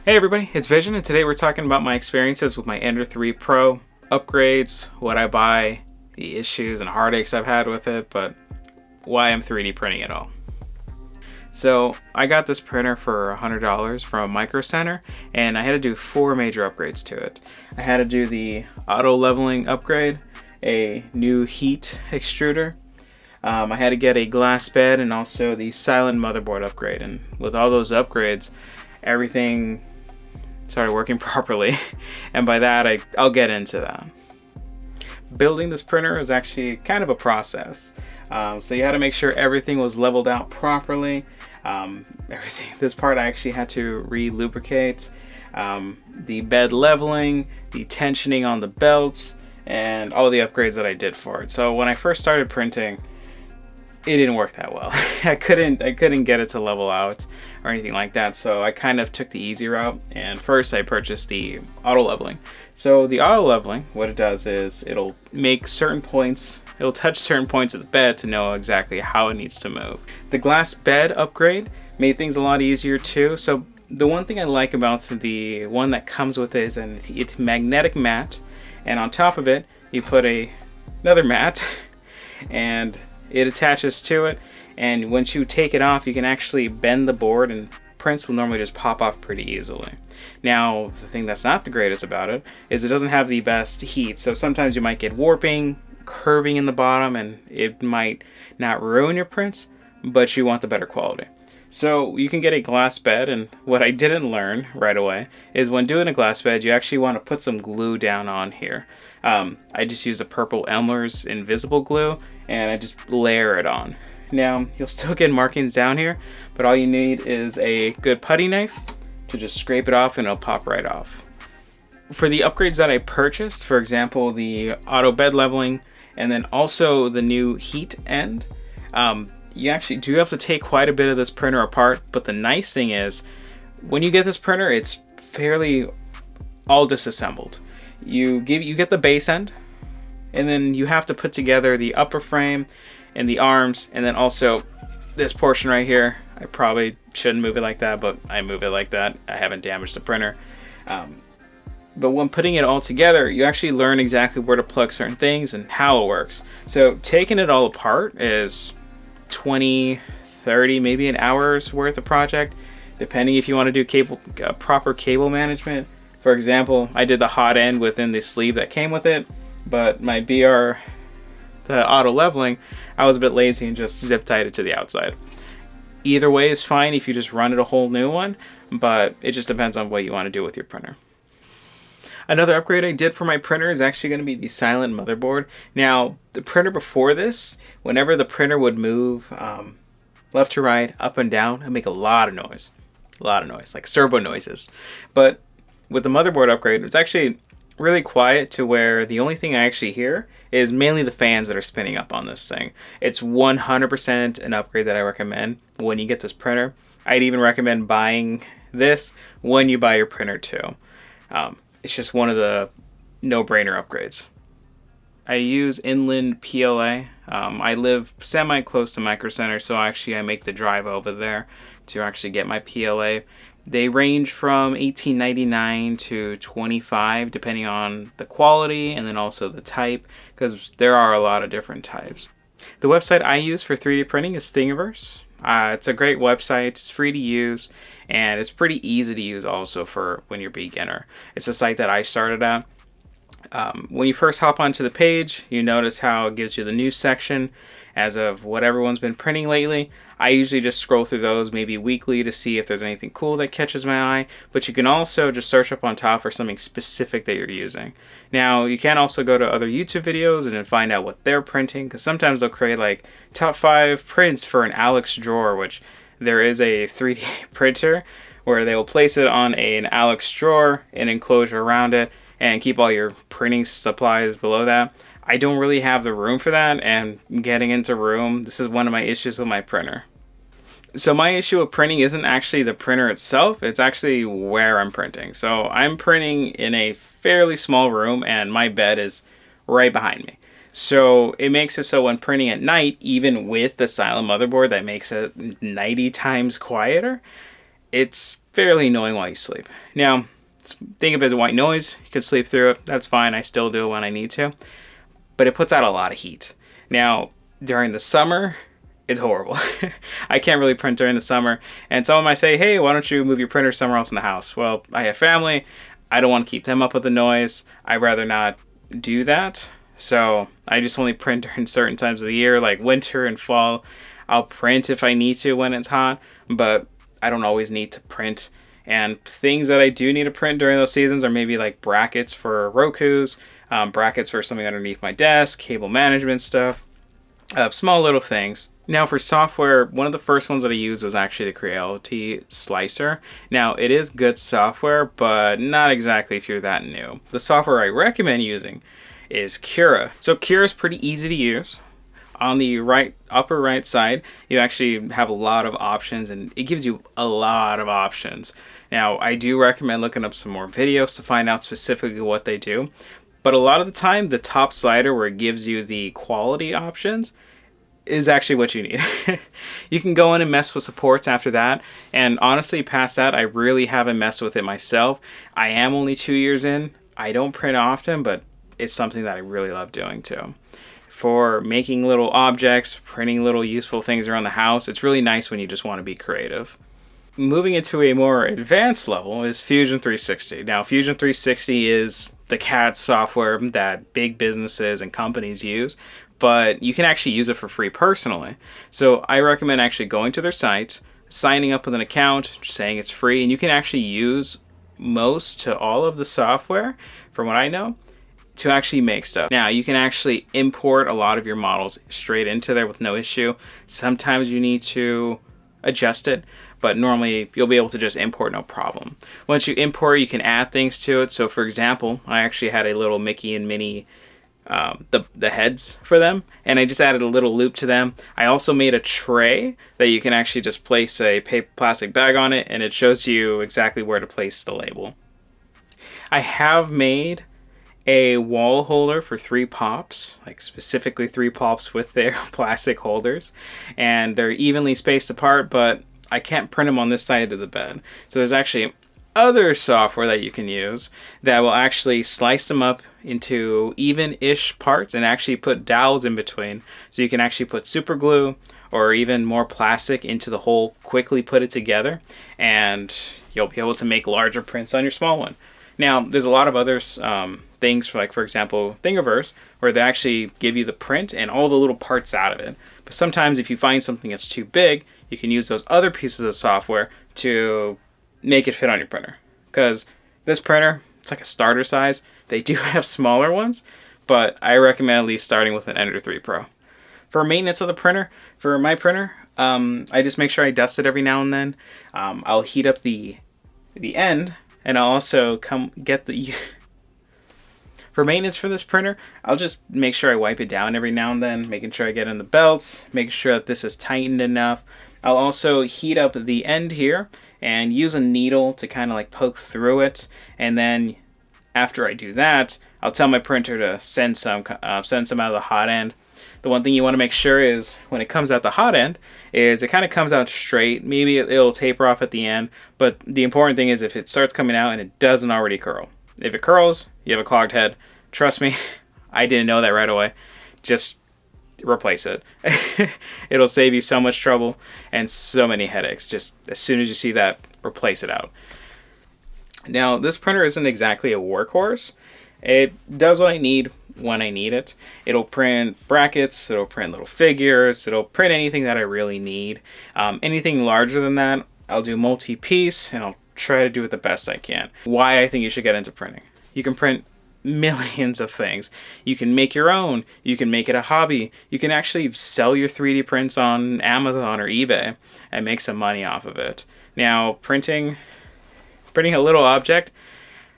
Hey everybody, it's Vision, and today we're talking about my experiences with my Ender 3 Pro, upgrades, what I buy, the issues and heartaches I've had with it, but why I'm 3D printing it all. So I got this printer for $100 from Micro Center, and I had to do 4 major upgrades to it. I had to do the auto leveling upgrade, a new heat extruder, I had to get a glass bed, and also the silent motherboard upgrade. And with all those upgrades, everything started working properly, and by that I'll get into that. Building this printer is actually kind of a process. So you had to make sure everything was leveled out properly. This part I actually had to re-lubricate. The bed leveling, the tensioning on the belts, and all the upgrades that I did for it. So when I first started printing, it didn't work that well. I couldn't get it to level out or anything like that, so I kind of took the easy route, and first I purchased the auto leveling. So the auto leveling, what it does is it'll make certain points, it'll touch certain points of the bed to know exactly how it needs to move. The glass bed upgrade made things a lot easier too. So the one thing I like about the one that comes with it is it's magnetic mat, and on top of it you put another mat and it attaches to it, and once you take it off you can actually bend the board, and prints will normally just pop off pretty easily. Now the thing that's not the greatest about it is it doesn't have the best heat, so sometimes you might get warping, curving in the bottom, and it might not ruin your prints, but you want the better quality. So you can get a glass bed, and what I didn't learn right away is when doing a glass bed you actually want to put some glue down on here. I just use the purple Elmer's invisible glue, and I just layer it on. Now you'll still get markings down here, but all you need is a good putty knife to just scrape it off and it'll pop right off. For the upgrades that I purchased, for example the auto bed leveling and then also the new heat end, you actually do have to take quite a bit of this printer apart, but the nice thing is when you get this printer it's fairly all disassembled. You get the base end, and then you have to put together the upper frame and the arms, and then also this portion right here. I probably shouldn't move it like that, but I move it like that. I haven't damaged the printer. But when putting it all together, you actually learn exactly where to plug certain things and how it works. So taking it all apart is 20, 30, maybe an hour's worth of project, depending if you want to do proper cable management. For example, I did the Hotend within the sleeve that came with it, but my BR, the auto leveling, I was a bit lazy and just zip tied it to the outside. Either way is fine if you just run it a whole new one, but it just depends on what you want to do with your printer. Another upgrade I did for my printer is actually going to be the silent motherboard. Now, the printer before this, whenever the printer would move left to right, up and down, it would make a lot of noise. Like servo noises. But with the motherboard upgrade, it's actually really quiet to where the only thing I actually hear is mainly the fans that are spinning up on this thing. It's 100% an upgrade that I recommend when you get this printer. I'd even recommend buying this when you buy your printer too. It's just one of the no-brainer upgrades. I use inland PLA. I live semi-close to Micro Center, so actually I make the drive over there to actually get my PLA. They range from $18.99 to $25 depending on the quality and then also the type, because there are a lot of different types. The website I use for 3D printing is Thingiverse. It's a great website, it's free to use, and it's pretty easy to use also for when you're a beginner. It's a site that I started at. When you first hop onto the page, you notice how it gives you the news section as of what everyone's been printing lately. I usually just scroll through those maybe weekly to see if there's anything cool that catches my eye, but you can also just search up on top for something specific that you're using. Now, you can also go to other YouTube videos and then find out what they're printing, because sometimes they'll create like top 5 prints for an Alex drawer, which there is a 3D printer where they will place it on an Alex drawer, an enclosure around it, and keep all your printing supplies below that. I don't really have the room for that, and getting into room, this is one of my issues with my printer. So my issue with printing isn't actually the printer itself, it's actually where I'm printing. So I'm printing in a fairly small room and my bed is right behind me. So it makes it so when printing at night, even with the silent motherboard that makes it 90 times quieter, it's fairly annoying while you sleep. Now, think of it as a white noise. You can sleep through it. That's fine. I still do it when I need to. But it puts out a lot of heat. Now, during the summer, it's horrible. I can't really print during the summer. And someone might say, hey, why don't you move your printer somewhere else in the house? Well, I have family. I don't want to keep them up with the noise. I'd rather not do that. So I just only print during certain times of the year, like winter and fall. I'll print if I need to when it's hot, but I don't always need to print. And things that I do need to print during those seasons are maybe like brackets for Roku's, brackets for something underneath my desk, cable management stuff, small little things. Now for software, one of the first ones that I used was actually the Creality slicer. Now it is good software, but not exactly if you're that new. The software I recommend using is Cura. So Cura is pretty easy to use. On the upper right side, you actually have a lot of options, and it gives you a lot of options. Now, I do recommend looking up some more videos to find out specifically what they do. But a lot of the time, the top slider where it gives you the quality options is actually what you need. You can go in and mess with supports after that. And honestly, past that, I really haven't messed with it myself. I am only 2 years in. I don't print often, but it's something that I really love doing too. For making little objects, printing little useful things around the house, it's really nice when you just want to be creative. Moving into a more advanced level is Fusion 360. Now, Fusion 360 is the CAD software that big businesses and companies use, but you can actually use it for free personally. So I recommend actually going to their site, signing up with an account, saying it's free, and you can actually use most to all of the software, from what I know, to actually make stuff. Now, you can actually import a lot of your models straight into there with no issue. Sometimes you need to adjust it, but normally you'll be able to just import no problem. Once you import, you can add things to it. So for example, I actually had a little Mickey and Minnie, the heads for them, and I just added a little loop to them. I also made a tray that you can actually just place a plastic bag on it, and it shows you exactly where to place the label. I have made a wall holder for 3 pops, like specifically 3 pops with their plastic holders, and they're evenly spaced apart, but I can't print them on this side of the bed. So there's actually other software that you can use that will actually slice them up into even-ish parts and actually put dowels in between. So you can actually put super glue or even more plastic into the hole, quickly put it together, and you'll be able to make larger prints on your small one. Now, there's a lot of other things, for example, Thingiverse, where they actually give you the print and all the little parts out of it. But sometimes if you find something that's too big, you can use those other pieces of software to make it fit on your printer. Because this printer, it's like a starter size. They do have smaller ones, but I recommend at least starting with an Ender 3 Pro. For maintenance of the printer, for my printer, I just make sure I dust it every now and then. I'll heat up the end, and I'll also get the... For maintenance for this printer, I'll just make sure I wipe it down every now and then, making sure I get in the belts, making sure that this is tightened enough. I'll also heat up the end here and use a needle to kind of like poke through it. And then after I do that, I'll tell my printer to send some out of the hot end. The one thing you want to make sure is when it comes out the hot end is it kind of comes out straight. Maybe it'll taper off at the end, but the important thing is if it starts coming out and it doesn't already curl. If it curls, you have a clogged head. Trust me, I didn't know that right away. Just replace it. It'll save you so much trouble and so many headaches. Just as soon as you see that, replace it out. Now, this printer isn't exactly a workhorse. It does what I need when I need it. It'll print brackets, it'll print little figures, it'll print anything that I really need. Anything larger than that, I'll do multi-piece, and I'll try to do it the best I can. Why I think you should get into printing. You can print millions of things. You can make your own. You can make it a hobby. You can actually sell your 3D prints on Amazon or eBay and make some money off of it. Now, printing a little object,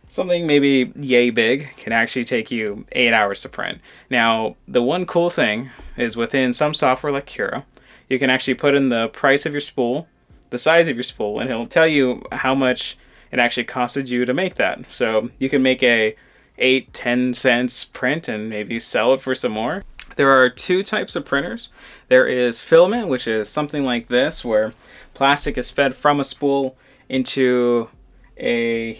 something maybe yay big, can actually take you 8 hours to print. Now, the one cool thing is within some software like Cura, you can actually put in the price of your spool, the size of your spool, and it'll tell you how much it actually costed you to make that. So you can make a 8-10 cents print and maybe sell it for some more. There are 2 types of printers. There is filament, which is something like this, where plastic is fed from a spool into a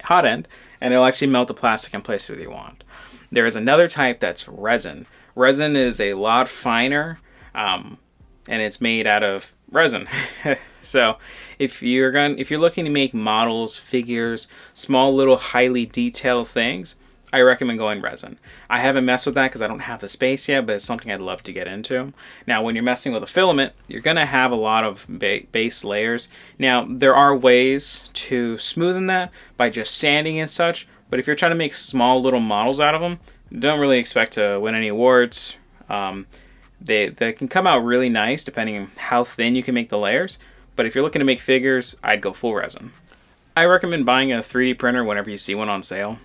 Hotend, and it'll actually melt the plastic in place where you want. There is another type that's resin. Resin is a lot finer, and it's made out of resin. So if you're looking to make models, figures, small little highly detailed things, I recommend going resin. I haven't messed with that because I don't have the space yet, but it's something I'd love to get into. Now, when you're messing with a filament, you're going to have a lot of base layers. Now, there are ways to smoothen that by just sanding and such, but if you're trying to make small little models out of them, don't really expect to win any awards. They can come out really nice depending on how thin you can make the layers, but if you're looking to make figures, I'd go full resin. I recommend buying a 3D printer whenever you see one on sale.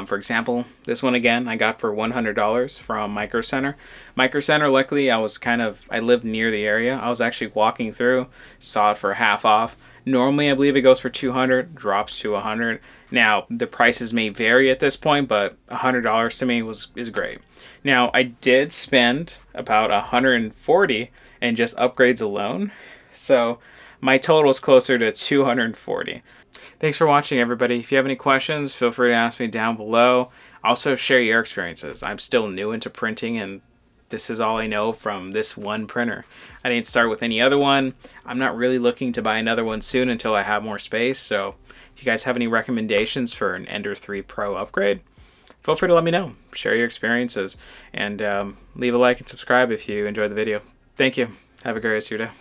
For example, this one again I got for $100 from Micro Center. Micro Center, luckily I lived near the area. I was actually walking through, saw it for half off. Normally I believe it goes for $200, drops to $100. Now the prices may vary at this point, but $100 to me is great. Now I did spend about $140 in just upgrades alone, so my total is closer to $240. Thanks for watching, everybody. If you have any questions, feel free to ask me down below. Also, share your experiences. I'm still new into printing, and this is all I know from this one printer. I didn't start with any other one. I'm not really looking to buy another one soon until I have more space. So if you guys have any recommendations for an Ender 3 Pro upgrade, feel free to let me know. Share your experiences, and leave a like and subscribe if you enjoyed the video. Thank you. Have a great rest of your day.